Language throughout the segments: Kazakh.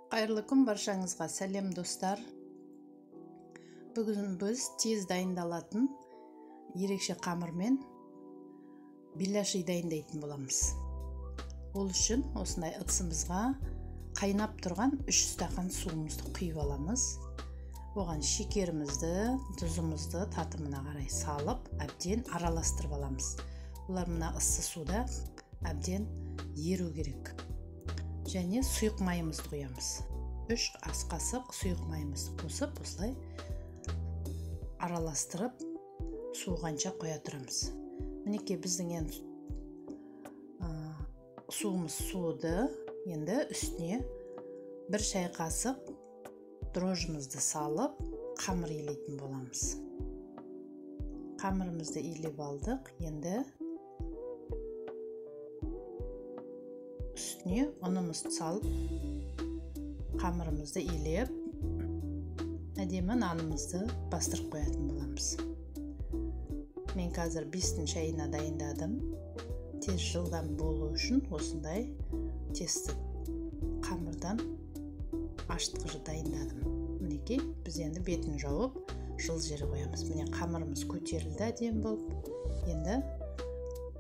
Қайырлы күн баршаңызға сәлем достар. Бүгін біз тез дайындалатын ерекше қамырмен беляши дайындайтын боламыз. Ол үшін осындай ыдысымызға қайнап тұрған 3 стақан суымызды құйып аламыз. Оған шекерімізді, тұзымызды татымына қарай салып, әбден араластырып аламыз. Олар мына ыссы суда әбден еру керек. Және сұйық майымызды құямыз. 3 ас қасық сұйық майымызды қосып, осылай араластырып, суығанша қоя тұрамыз. Мінекей біздің енді суымыз суыды. Енді үстіне 1 шай қасық дрожжымызды салып, қамыр илейтін боламыз. Қамырымызды илеп алдық. Енді үстіне ұнымызды салып, қамырымызды илеп, әдемі нанымызды бастырып қоятын боламыз. Мен қазір 5-тің шайына дайындадым. Тез жылдам болу үшін осындай тесті қамырдан ашытқышы дайындадым. Мінекей, біз енді бетін жауып, жыл жері қоямыз. Міне қамырымыз көтерілді әдемі болып. Енді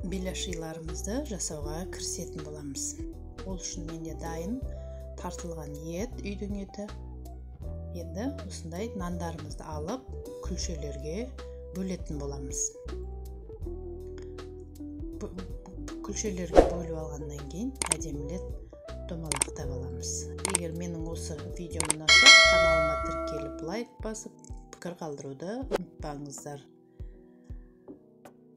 беляшиларымызды жасауға кірісетін боламыз. Ол үшін менде дайын тартылған ет, үйдің еті. Енді осындай нандарымызды алып, күлшелерге бөлетін боламыз. Күлшелерге бөліп алғаннан кейін әдемілеп домалақтап аламыз. Егер менің осы видеом ұнаса, каналыма тіркеліп лайк басып, пікір қалдыруды ұмытпаңыздар.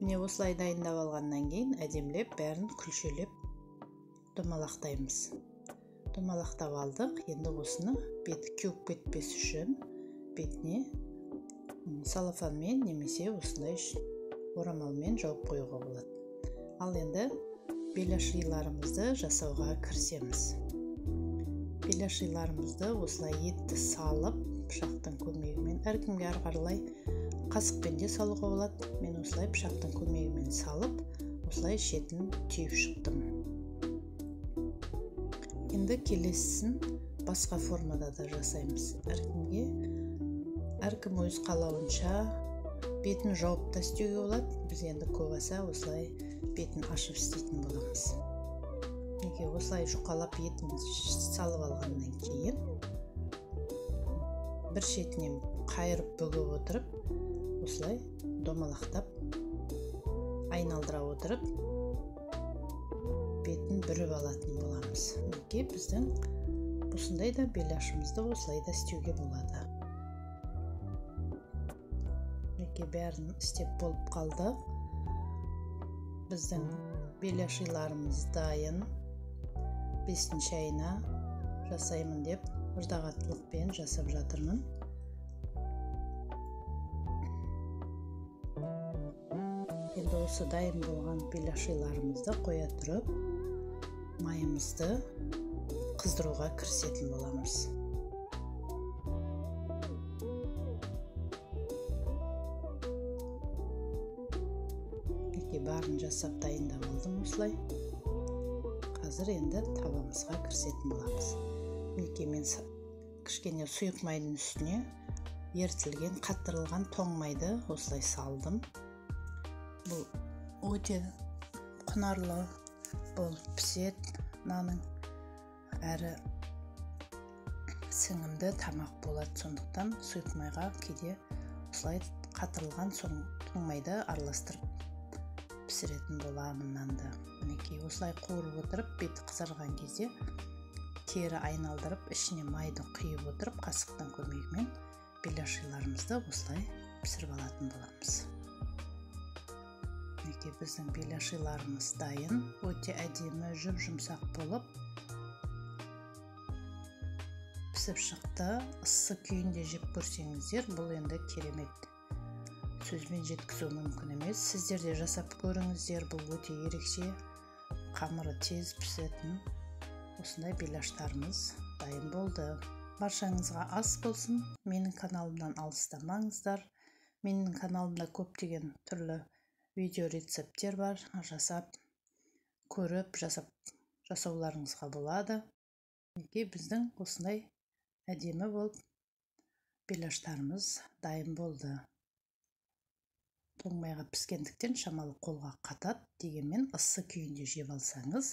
Міне осылай дайындап алғаннан кейін әдемілеп бәрін күлшелеп домалақтаймыз. Домалақтап алдық. Енді осыны беті кеуіп кетпес үшін бетіне салафанмен немесе осындай орамалмен жауып қоюға болады. Ал енді беляшиларымызды жасауға кірісеміз. Беляшиларымызды осылай етті салып, пышақтың көмегімен, әркімге әрқаралай қасықпен де салуға болады. Мен осылай пышақтың көмегімен салып, осылай шетін түйіп шықтым. Енді келесісін басқа формада да жасаймыз. Әркім өз қалауынша бетін жауып та істеуге болады. Біз енді көбаса осылай бетін ашып істейтін боламыз. Неге осылай жұқалап етін салып алғаннан кейін бір шетінен қайырып бүгіп отырып, осылай домалақтап айналдыра отырып бетін бүріп алатын боламыз. Неге біздің осындай да беляшымызды осылай да істеуге болады. Неге бәрін істеп болып қалды. Біздің беляшиларымыз дайын. 5-тің шайына жасаймын деп ыждағаттылықпен жасап жатырмын. Енді осы дайын болған беляшиларымызды қоя тұрып, майымызды қыздыруға кірісетін боламыз. Барын жасап дайындап алдым осылай. Қазір енді табамызға кірісетін боламыз. Мінекей мен кішкене сұйық майдың үстіне ертілген, қаттырылған тоң майды осылай салдым. Бұл өте құнарлы болып піседі. Наның әрі сіңімді тамақ болады. Сондықтан сұйық майға кейде осылай қаттырылған тоң майды араластырып пісіретін боламын нанды. Мінекей осылай қуырып отырып, беті қызарған кезде тері айналдырып, ішіне майды құйып отырып, қасықтың көмегімен беляшиларымызды осылай пісіріп алатын боламыз. Мінекей біздің беляшиларымыз дайын. Өте әдемі, жұмсақ болып пісіп шықты. Ыссы күйінде жеп көрсеңіздер, бұл енді керемет. Сөзбен жеткізу мүмкін емес. Сіздер де жасап көріңіздер. Бұл өте ерекше, қамыры тез пісетін осындай беляштарымыз дайын болды. Баршаңызға ас болсын. Менің каналымнан алыстамаңыздар. Менің каналымда көптеген түрлі видео рецепттер бар. Жасап көріп, жасауларыңызға болады. Мінекей біздің осындай әдемі болып беляштарымыз дайын болды. Тоңмайға піскендіктен шамалы қолға қатады, дегенмен ыссы күйінде жеп алсаңыз,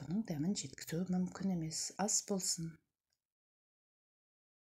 бұның дәмін жеткізу мүмкін емес. Ас болсын.